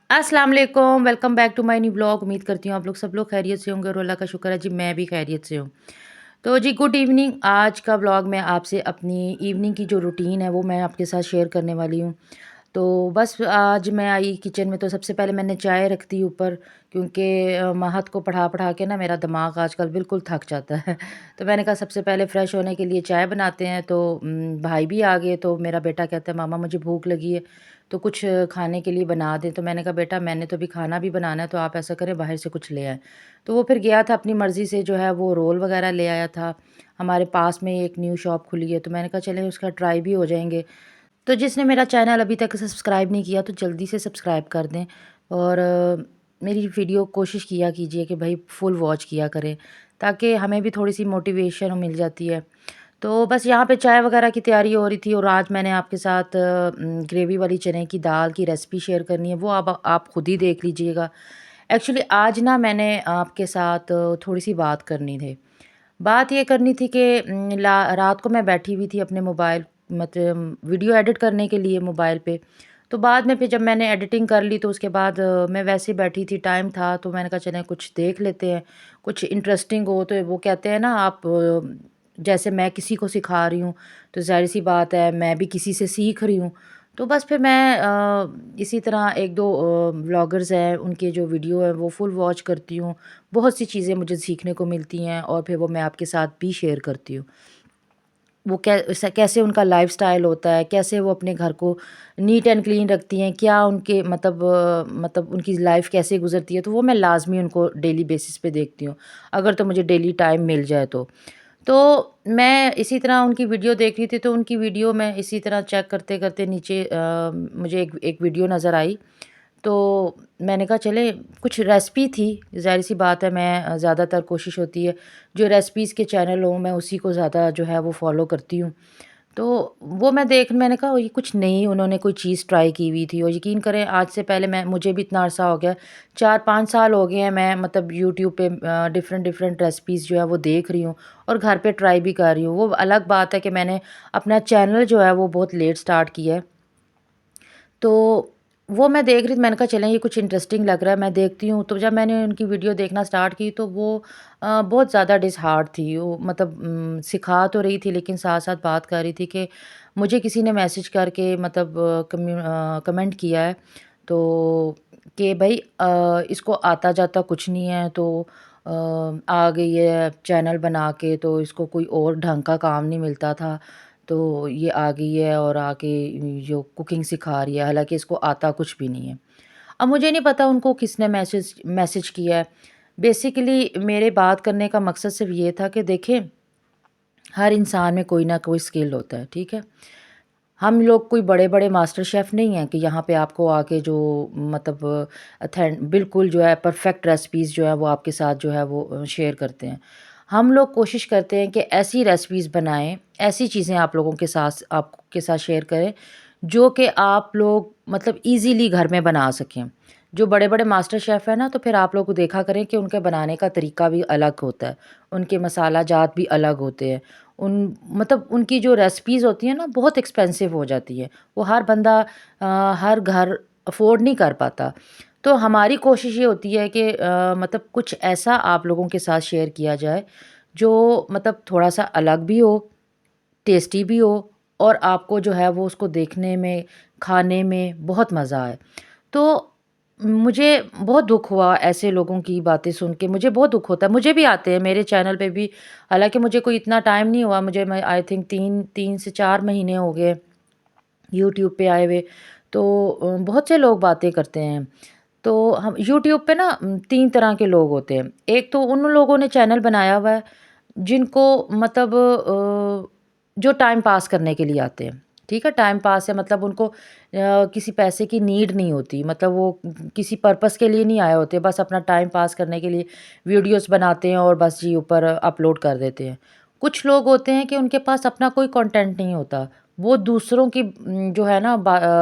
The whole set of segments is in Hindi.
अस्सलाम वालेकुम, welcome back to my new blog. उम्मीद करती हूँ आप लोग सब लोग खैरियत से होंगे और अल्लाह का शुक्र है जी मैं भी खैरियत से हूँ। तो जी गुड इवनिंग। आज का ब्लॉग मैं आपसे अपनी इवनिंग की जो रूटीन है वो मैं आपके साथ शेयर करने वाली हूँ। तो बस आज मैं आई किचन में, तो सबसे पहले मैंने चाय रख दी ऊपर, क्योंकि महत को पढ़ा के ना मेरा दिमाग आजकल बिल्कुल थक जाता है। तो मैंने कहा सबसे पहले फ़्रेश होने के लिए चाय बनाते हैं। तो भाई भी आ गए, तो मेरा बेटा कहता है मामा मुझे भूख लगी है, तो कुछ खाने के लिए बना दें। तो मैंने कहा बेटा मैंने तो अभी खाना भी बनाना है, तो आप ऐसा करें बाहर से कुछ ले आएँ। तो वो फिर गया था अपनी मर्ज़ी से, जो है वो रोल वग़ैरह ले आया था। हमारे पास में एक न्यू शॉप खुली है, तो मैंने कहा चलें उसका ट्राई भी हो जाएँगे। तो जिसने मेरा चैनल अभी तक सब्सक्राइब नहीं किया तो जल्दी से सब्सक्राइब कर दें, और मेरी वीडियो कोशिश किया कीजिए कि भाई फुल वॉच किया करें, ताकि हमें भी थोड़ी सी मोटिवेशन मिल जाती है। तो बस यहाँ पे चाय वगैरह की तैयारी हो रही थी, और आज मैंने आपके साथ ग्रेवी वाली चने की दाल की रेसिपी शेयर करनी है, वो आप खुद ही देख लीजिएगा। एक्चुअली आज ना मैंने आपके साथ थोड़ी सी बात करनी थी। बात ये करनी थी कि रात को मैं बैठी हुई थी अपने मोबाइल, मतलब वीडियो एडिट करने के लिए मोबाइल पे। तो बाद में फिर जब मैंने एडिटिंग कर ली, तो उसके बाद मैं वैसे ही बैठी थी, टाइम था, तो मैंने कहा चलें कुछ देख लेते हैं, कुछ इंटरेस्टिंग हो। तो वो कहते हैं ना, आप जैसे मैं किसी को सिखा रही हूँ, तो ज़ाहिर सी बात है मैं भी किसी से सीख रही हूँ। तो बस फिर मैं इसी तरह एक दो व्लॉगर्स हैं, उनके जो वीडियो है वो फुल वॉच करती हूँ। बहुत सी चीज़ें मुझे सीखने को मिलती हैं, और फिर वो मैं आपके साथ भी शेयर करती हूँ। वो कैसे उनका लाइफ़स्टाइल होता है, कैसे वो अपने घर को नीट एंड क्लीन रखती हैं, क्या उनके मतलब उनकी लाइफ़ कैसे गुज़रती है, तो वो मैं लाज़मी उनको डेली बेसिस पे देखती हूँ, अगर तो मुझे डेली टाइम मिल जाए तो। तो मैं इसी तरह उनकी वीडियो देख रही थी, तो उनकी वीडियो मैं इसी तरह चेक करते-करते नीचे मुझे एक एक वीडियो नज़र आई। तो मैंने कहा चले, कुछ रेसिपी थी, ज़ाहिर-सी बात है मैं ज़्यादातर कोशिश होती है जो रेसिपीज़ के चैनल हों मैं उसी को ज़्यादा जो है वो फ़ॉलो करती हूँ। तो वो मैंने कहा ये कुछ नई उन्होंने कोई चीज़ ट्राई की हुई थी, और यकीन करें आज से पहले मुझे भी इतना अरसा हो गया, 4-5 साल हो गए हैं मैं मतलब यूट्यूब पे डिफ़रेंट रेसिपीज़ जो है वो देख रही हूँ, और घर पे ट्राई भी कर रही हूँ। वो अलग बात है कि मैंने अपना चैनल जो है वो बहुत लेट स्टार्ट किया है। तो वो मैं देख रही थी, मैंने कहा चलें ये कुछ इंटरेस्टिंग लग रहा है, मैं देखती हूँ। तो जब मैंने उनकी वीडियो देखना स्टार्ट की, तो वो बहुत ज़्यादा डिसहार्ड थी। वो मतलब सिखा तो रही थी, लेकिन साथ-साथ बात कर रही थी कि मुझे किसी ने मैसेज करके मतलब कमेंट किया है, तो कि भई इसको आता-जाता कुछ नहीं है, तो आ गई है चैनल बना के, तो इसको कोई और ढंग का काम नहीं मिलता था। तो ये आ गई है और आके जो कुकिंग सिखा रही है, हालाँकि इसको आता कुछ भी नहीं है। अब मुझे नहीं पता उनको किसने मैसेज मैसेज किया है। बेसिकली मेरे बात करने का मकसद सिर्फ़ ये था कि देखें, हर इंसान में कोई ना कोई स्किल होता है, ठीक है? हम लोग कोई बड़े-बड़े मास्टर शेफ़ नहीं हैं कि यहाँ पे आपको आके जो मतलब बिल्कुल जो है परफ़ेक्ट रेसिपीज़ जो है वो आपके साथ जो है वो शेयर करते हैं। हम लोग कोशिश करते हैं कि ऐसी रेसिपीज़ बनाएँ, ऐसी चीज़ें आप लोगों के साथ आपके साथ शेयर करें, जो कि आप लोग मतलब ईज़िली घर में बना सकें। जो बड़े-बड़े मास्टर शेफ़ हैं ना, तो फिर आप लोग देखा करें कि उनके बनाने का तरीका भी अलग होता है, उनके मसाला जात भी अलग होते हैं। उन मतलब उनकी जो रेसिपीज़ होती हैं ना, बहुत एक्सपेंसिव हो जाती है। वो हर बंदा हर घर अफ़ोर्ड नहीं कर पाता। तो हमारी कोशिश ये होती है कि मतलब कुछ ऐसा आप लोगों के साथ शेयर किया जाए, जो मतलब थोड़ा-सा अलग भी हो, टेस्टी भी हो, और आपको जो है वो उसको देखने में, खाने में बहुत मज़ा आए। तो मुझे बहुत दुःख हुआ ऐसे लोगों की बातें सुन के, मुझे बहुत दुःख होता है। मुझे भी आते हैं मेरे चैनल पे भी, हालाँकि मुझे कोई इतना टाइम नहीं हुआ, मुझे मैं आई थिंक 3 से 4 महीने हो गए यूट्यूब पे आए हुए। तो बहुत से लोग बातें करते हैं। तो हम यूट्यूब पे ना 3 तरह के लोग होते हैं। एक तो उन लोगों ने चैनल बनाया हुआ है जिनको मतलब जो टाइम पास करने के लिए आते हैं, ठीक है? टाइम पास है, मतलब उनको किसी पैसे की नीड नहीं होती, मतलब वो किसी पर्पस के लिए नहीं आए होते, बस अपना टाइम पास करने के लिए वीडियोस बनाते हैं और बस जी ऊपर अपलोड कर देते हैं। कुछ लोग होते हैं कि उनके पास अपना कोई कंटेंट नहीं होता, वो दूसरों की जो है ना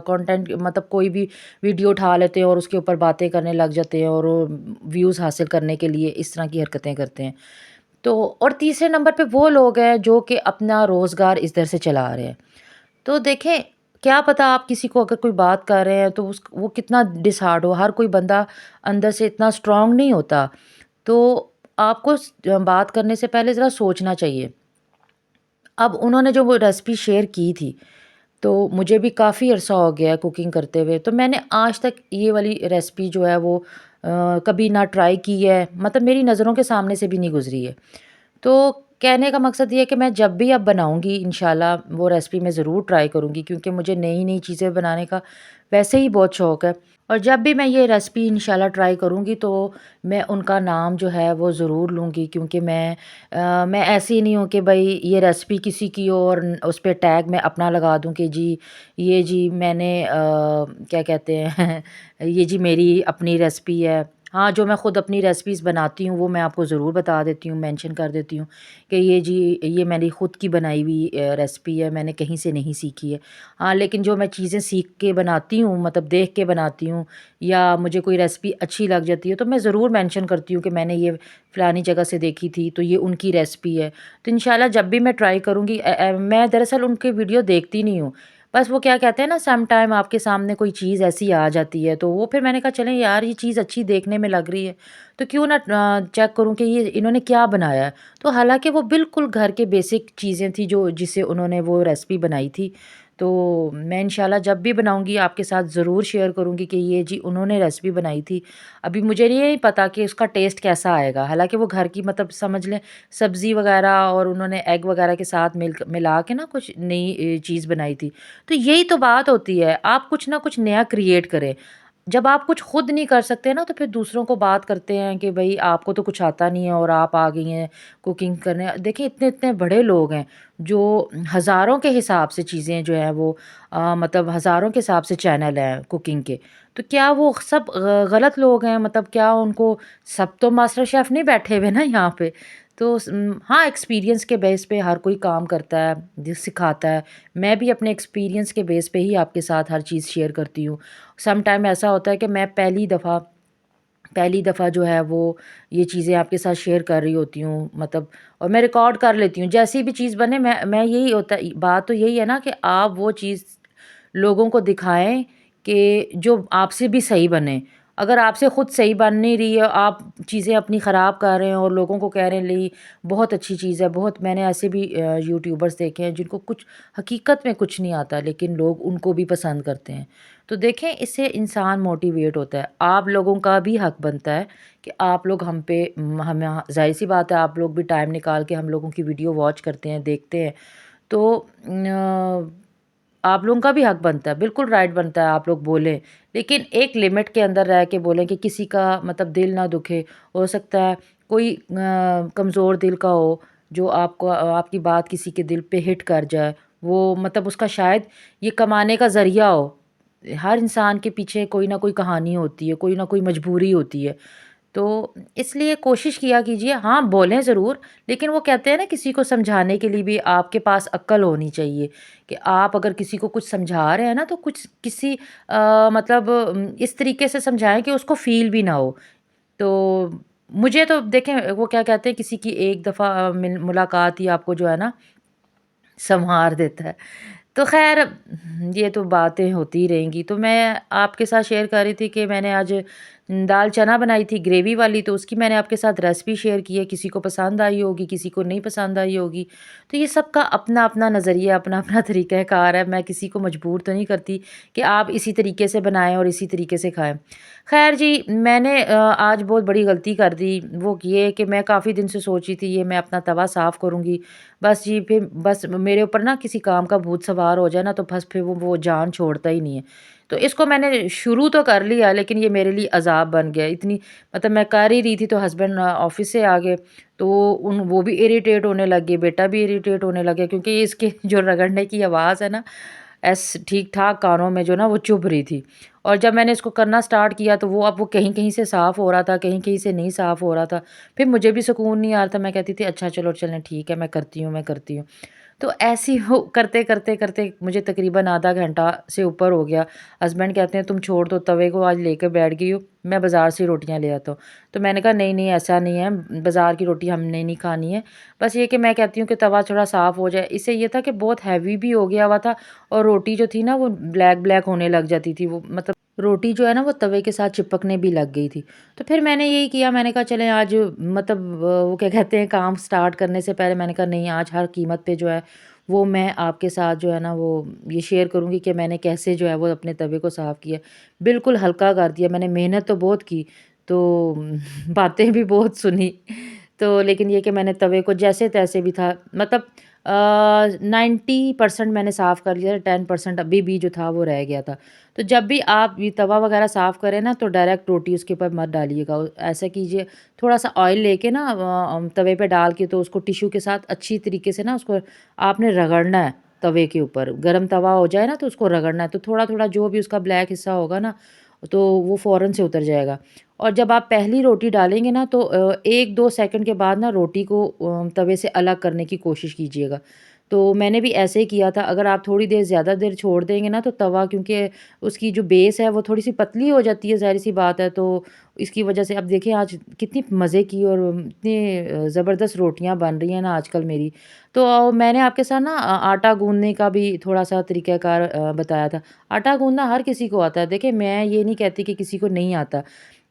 कंटेंट मतलब कोई भी वीडियो उठा लेते हैं और उसके ऊपर बातें करने लग जाते हैं, और व्यूज़ हासिल करने के लिए इस तरह की हरकतें करते हैं। तो और तीसरे नंबर पे वो लोग हैं जो कि अपना रोज़गार इस तरह से चला रहे हैं। तो देखें, क्या पता आप किसी को अगर कोई बात कर रहे हैं तो उस वो कितना डिसहार्ड हो, हर कोई बंदा अंदर से इतना स्ट्रॉन्ग नहीं होता। तो आपको बात करने से पहले ज़रा सोचना चाहिए। अब उन्होंने जो वो रेसिपी शेयर की थी, तो मुझे भी काफ़ी अरसा हो गया है कुकिंग करते हुए, तो मैंने आज तक ये वाली रेसिपी जो है वो कभी ना ट्राई की है, मतलब मेरी नज़रों के सामने से भी नहीं गुज़री है। तो कहने का मकसद ये है कि मैं जब भी अब बनाऊँगी इंशाल्लाह वो रेसिपी मैं ज़रूर ट्राई करूँगी, क्योंकि मुझे नई-नई चीज़ें बनाने का वैसे ही बहुत शौक है। और जब भी मैं ये रेसिपी इंशाल्लाह ट्राई करूँगी तो मैं उनका नाम जो है वो ज़रूर लूँगी, क्योंकि मैं ऐसी नहीं हूँ कि भई ये रेसिपी किसी की हो और उस पे टैग मैं अपना लगा दूँ कि जी ये जी मैंने क्या कहते हैं ये जी मेरी अपनी रेसिपी है। हाँ, जो मैं खुद अपनी रेसिपीज़ बनाती हूँ वो मैं आपको ज़रूर बता देती हूँ, मेंशन कर देती हूँ कि ये जी ये मेरी खुद की बनाई हुई रेसिपी है, मैंने कहीं से नहीं सीखी है। हाँ, लेकिन जो मैं चीज़ें सीख के बनाती हूँ, मतलब देख के बनाती हूँ या मुझे कोई रेसिपी अच्छी लग जाती है तो मैं ज़रूर मेंशन करती हूँ कि मैंने ये फ़लानी जगह से देखी थी, तो ये उनकी रेसिपी है। तो इंशाल्लाह जब भी मैं ट्राई करूँगी मैं दरअसल उनके वीडियो देखती नहीं हूँ। बस वो क्या कहते हैं ना, सम टाइम आपके सामने कोई चीज़ ऐसी आ जाती है, तो वो फिर मैंने कहा चलें यार ये चीज़ अच्छी देखने में लग रही है, तो क्यों ना चेक करूँ कि ये इन्होंने क्या बनाया है। तो हालाँकि वो बिल्कुल घर के बेसिक चीज़ें थी जो जिससे उन्होंने वो रेसिपी बनाई थी। तो मैं इंशाल्लाह जब भी बनाऊँगी आपके साथ ज़रूर शेयर करूँगी कि ये जी उन्होंने रेसिपी बनाई थी। अभी मुझे ये नहीं पता कि उसका टेस्ट कैसा आएगा। हालाँकि वो घर की मतलब समझ लें सब्ज़ी वग़ैरह और उन्होंने एग वग़ैरह के साथ मिला के ना कुछ नई चीज़ बनाई थी। तो यही तो बात होती है, आप कुछ ना कुछ नया क्रिएट करें। जब आप कुछ खुद नहीं कर सकते ना तो फिर दूसरों को बात करते हैं कि भई आपको तो कुछ आता नहीं है और आप आ गई हैं कुकिंग करने। देखिए इतने-इतने बड़े लोग हैं जो हज़ारों के हिसाब से चीज़ें जो हैं वो मतलब हज़ारों के हिसाब से चैनल हैं कुकिंग के। तो क्या वो सब गलत लोग हैं? मतलब क्या उनको सब तो मास्टर शेफ़ नहीं बैठे हुए ना यहाँ पे। तो हाँ, एक्सपीरियंस के बेस पे हर कोई काम करता है, सिखाता है। मैं भी अपने एक्सपीरियंस के बेस पे ही आपके साथ हर चीज़ शेयर करती हूँ। सम टाइम ऐसा होता है कि मैं पहली दफ़ा जो है वो ये चीज़ें आपके साथ शेयर कर रही होती हूँ, मतलब और मैं रिकॉर्ड कर लेती हूँ। जैसी भी चीज़ बने मैं यही होता बात तो यही है ना कि आप वो चीज़ लोगों को दिखाएँ कि जो आपसे भी सही बने। अगर आपसे खुद सही बन नहीं रही है, आप चीज़ें अपनी ख़राब कर रहे हैं और लोगों को कह रहे हैं नहीं बहुत अच्छी चीज़ है, बहुत मैंने ऐसे भी यूट्यूबर्स देखे हैं जिनको कुछ हकीकत में कुछ नहीं आता लेकिन लोग उनको भी पसंद करते हैं। तो देखें इससे इंसान मोटिवेट होता है। आप लोगों का भी हक बनता है कि आप लोग हम पे हम ज़ाहिर-सी बात है आप लोग भी टाइम निकाल के हम लोगों की वीडियो वॉच करते हैं, देखते हैं। तो आप लोगों का भी हक बनता है, बिल्कुल राइट बनता है आप लोग बोलें। लेकिन एक लिमिट के अंदर रह के बोलें कि किसी का मतलब दिल ना दुखे। हो सकता है कोई कमज़ोर दिल का हो जो आपको आपकी बात किसी के दिल पे हिट कर जाए। वो मतलब उसका शायद ये कमाने का ज़रिया हो। हर इंसान के पीछे कोई ना कोई कहानी होती है, कोई ना कोई मजबूरी होती है। तो इसलिए कोशिश किया कीजिए, हाँ, बोलें ज़रूर, लेकिन वो कहते हैं ना किसी को समझाने के लिए भी आपके पास अक्ल होनी चाहिए कि आप अगर किसी को कुछ समझा रहे हैं ना तो कुछ किसी मतलब इस तरीके से समझाएँ कि उसको फ़ील भी ना हो। तो मुझे तो देखें वो क्या कहते हैं किसी की एक दफ़ा मुलाकात ही आपको जो है ना संवार देता है। तो ख़ैर ये तो बातें होती ही रहेंगी। तो मैं आपके साथ शेयर कर रही थी कि मैंने आज दाल चना बनाई थी ग्रेवी वाली, तो उसकी मैंने आपके साथ रेसिपी शेयर की है। किसी को पसंद आई होगी, किसी को नहीं पसंद आई होगी। तो ये सबका अपना-अपना नज़रिया, अपना-अपना तरीक़ाकार है। मैं किसी को मजबूर तो नहीं करती कि आप इसी तरीके से बनाएँ और इसी तरीके से खाएँ। ख़ैर जी, मैंने आज बहुत बड़ी गलती कर दी। वो ये कि मैं काफ़ी दिन से सोच रही थी ये मैं अपना तवा साफ़ करूँगी। बस जी, फिर बस मेरे ऊपर ना किसी काम का भूत सवार हो जाए ना तो बस फिर वो जान छोड़ता ही नहीं है। तो इसको मैंने शुरू तो कर लिया लेकिन ये मेरे लिए अज़ाब बन गया। इतनी मतलब मैं कर ही रही थी तो हस्बैंड ऑफ़िस से आ गए, तो उन वो भी इरिटेट होने लग गए, बेटा भी इरिटेट होने लगे क्योंकि इसके जो रगड़ने की आवाज़ है ना, ठीक-ठाक कानों में जो ना वो चुभ रही थी। और जब मैंने इसको करना स्टार्ट किया तो वो अब वो कहीं-कहीं से साफ़ हो रहा था, कहीं-कहीं से नहीं साफ़ हो रहा था। फिर मुझे भी सुकून नहीं आ रहा था, मैं कहती थी अच्छा चलो चलें ठीक है मैं करती हूँ। तो ऐसे ही हो करते मुझे तकरीबन आधा घंटा से ऊपर हो गया। हस्बैंड कहते हैं तुम छोड़ दो तवे को आज लेकर बैठ गई हो। मैं बाज़ार से रोटियाँ ले आता हूँ। तो मैंने कहा नहीं, नहीं ऐसा नहीं है, बाज़ार की रोटी हमने नहीं खानी है। बस ये कि मैं कहती हूँ कि तवा थोड़ा साफ़ हो जाए। इससे ये था कि बहुत हेवी भी हो गया हुआ था और रोटी जो थी ना वो ब्लैक-ब्लैक होने लग जाती थी। वो मतलब रोटी जो है ना वो तवे के साथ चिपकने भी लग गई थी। तो फिर मैंने यही किया, मैंने कहा चलें आज मतलब वो क्या कहते हैं, काम स्टार्ट करने से पहले मैंने कहा नहीं, आज हर कीमत पे जो है वो मैं आपके साथ जो है ना वो ये शेयर करूँगी कि मैंने कैसे जो है वो अपने तवे को साफ़ किया। बिल्कुल हल्का कर दिया मैंने, मेहनत तो बहुत की, तो बातें भी बहुत सुनी। तो लेकिन ये कि मैंने तवे को जैसे-तैसे भी था मतलब 90% मैंने साफ़ कर लिया, 10% अभी भी जो था वो रह गया था। तो जब भी आप ये तवा वगैरह साफ़ करें ना तो डायरेक्ट रोटी उसके ऊपर मत डालिएगा। ऐसा कीजिए, थोड़ा-सा ऑयल लेके ना तवे पे डाल के तो उसको टिश्यू के साथ अच्छी तरीके से ना उसको आपने रगड़ना है तवे के ऊपर। गरम तवा हो जाए ना तो उसको रगड़ना है, तो थोड़ा-थोड़ा जो भी उसका ब्लैक हिस्सा होगा ना, तो वो फ़ौरन से उतर जाएगा। और जब आप पहली रोटी डालेंगे ना तो 1-2 सेकंड के बाद ना रोटी को तवे से अलग करने की कोशिश कीजिएगा। तो मैंने भी ऐसे ही किया था। अगर आप थोड़ी देर ज़्यादा देर छोड़ देंगे ना तो तवा, क्योंकि उसकी जो बेस है वो थोड़ी-सी पतली हो जाती है, ज़ाहिर-सी बात है। तो इसकी वजह से अब देखिए आज कितनी मज़े की और इतनी ज़बरदस्त रोटियाँ बन रही हैं ना आजकल मेरी। तो मैंने आपके साथ ना आटा गूँधने का भी थोड़ा-सा तरीक़ाकार बताया था। आटा गूँधना हर किसी को आता है। देखिए मैं ये नहीं कहती कि किसी को नहीं आता।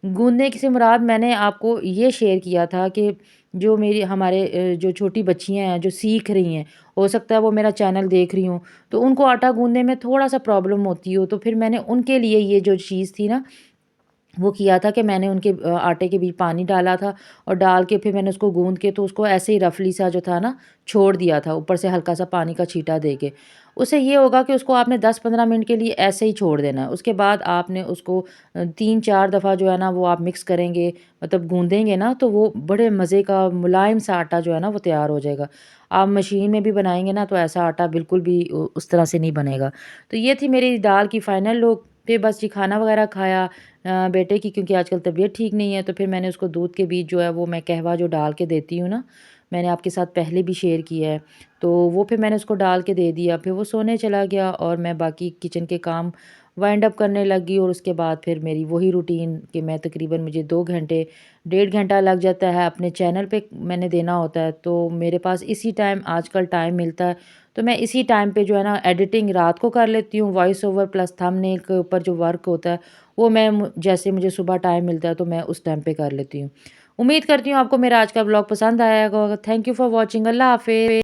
गूँथने की से मुराद मैंने आपको ये शेयर किया था कि जो मेरी हमारे जो छोटी बच्चियाँ हैं जो सीख रही हैं, हो सकता है वो मेरा चैनल देख रही हों, तो उनको आटा गूँथने में थोड़ा-सा प्रॉब्लम होती हो, तो फिर मैंने उनके लिए ये जो चीज़ थी ना वो किया था कि मैंने उनके आटे के बीच पानी डाला था और डाल के फिर मैंने उसको गूँथ के तो उसको ऐसे ही रफ़ली सा जो था ना छोड़ दिया था, ऊपर से हल्का सा पानी का छींटा दे के। उससे ये होगा कि उसको आपने 10-15 मिनट के लिए ऐसे ही छोड़ देना है। उसके बाद आपने उसको 3-4 दफ़ा जो है ना वो आप मिक्स करेंगे, मतलब गूँधेंगे ना तो वो बड़े मज़े का मुलायम सा आटा जो है ना वो तैयार हो जाएगा। आप मशीन में भी बनाएँगे ना तो ऐसा आटा बिल्कुल भी उस तरह से नहीं बनेगा। तो ये थी मेरी दाल की फाइनल लुक। फिर बस जी खाना वगैरह खाया बेटे की, क्योंकि आजकल तबीयत ठीक नहीं है, तो फिर मैंने उसको दूध के बीच जो है वो मैं कहवा जो डाल के देती हूँ ना, मैंने आपके साथ पहले भी शेयर किया है। तो वो फिर मैंने उसको डाल के दे दिया, फिर वो सोने चला गया और मैं बाकी किचन के काम वाइंड अप करने लगी और उसके बाद फिर मेरी वही रूटीन कि मैं तकरीबन मुझे 2 घंटे, 1.5 घंटा लग जाता है अपने चैनल पे मैंने देना होता है, तो मेरे पास इसी टाइम आजकल टाइम मिलता है। तो मैं इसी टाइम पे जो है ना एडिटिंग रात को कर लेती हूँ, वॉइस ओवर प्लस थंबनेल के ऊपर जो वर्क होता है वो मैं जैसे मुझे सुबह टाइम मिलता है तो मैं उस टाइम पे कर लेती हूँ। उम्मीद करती हूँ आपको मेरा आज का ब्लॉग पसंद आया होगा। Thank you for watching. अल्लाह हाफ़िज़।